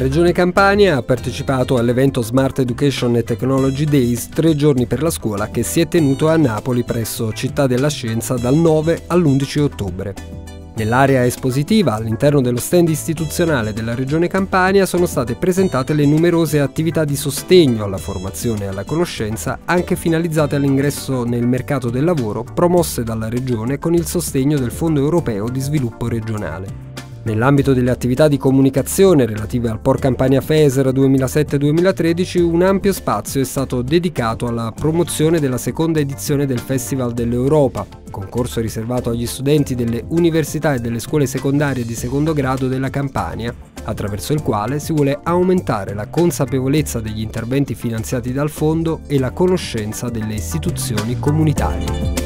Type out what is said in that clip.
Regione Campania ha partecipato all'evento Smart Education and Technology Days 3 giorni per la scuola che si è tenuto a Napoli presso Città della Scienza dal 9 all'11 ottobre. Nell'area espositiva, all'interno dello stand istituzionale della Regione Campania, sono state presentate le numerose attività di sostegno alla formazione e alla conoscenza, anche finalizzate all'ingresso nel mercato del lavoro, promosse dalla Regione con il sostegno del Fondo Europeo di Sviluppo Regionale. Nell'ambito delle attività di comunicazione relative al Por Campania Fair 2007-2013, un ampio spazio è stato dedicato alla promozione della seconda edizione del Festival dell'Europa, concorso riservato agli studenti delle università e delle scuole secondarie di secondo grado della Campania, attraverso il quale si vuole aumentare la consapevolezza degli interventi finanziati dal fondo e la conoscenza delle istituzioni comunitarie.